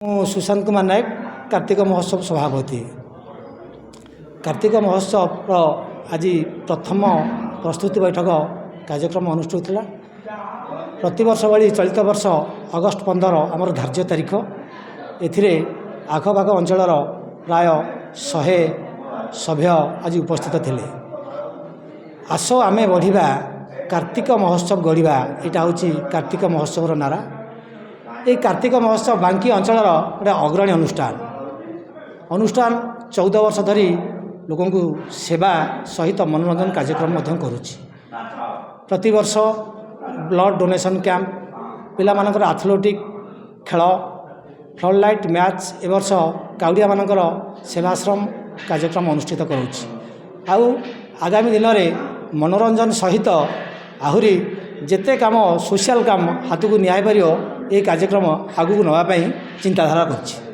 सुशांत कुमार नायक कार्तिक महोत्सव सभापति। कार्तिक महोत्सव आज प्रथम प्रस्तुति बैठक कार्यक्रम अनुष्ठित होता। प्रतिवर्ष भाई चलित वर्ष अगस्ट 15 आमर धार्य तारीख ए आखपाख अंचल प्राय 100 सभ्य आज उपस्थित थे। आस आमे बढ़िया कार्तिक महोत्सव गढ़ा यहाँ हूँ कार्तिक महोत्सव नारा। ये कार्तिक महोत्सव बांकी अंचल गोटे अग्रणी अनुष्ठान 14 वर्ष धरी लोक सेवा सहित मनोरंजन कार्यक्रम करुच्ची। प्रति वर्ष ब्लड डोनेशन कैंप पिला मानकर एथलेटिक खेल फ्लड लाइट मैच ए वर्ष काउडिया मानकर सेवाश्रम कार्यक्रम अनुष्ठित करुच्ची। आउ आगामी दिन में मनोरंजन सहित आहुरी जेते काम सोशल काम हाथ को न्याय पार ये कार्यक्रम आगू नापी चिंताधारा कर।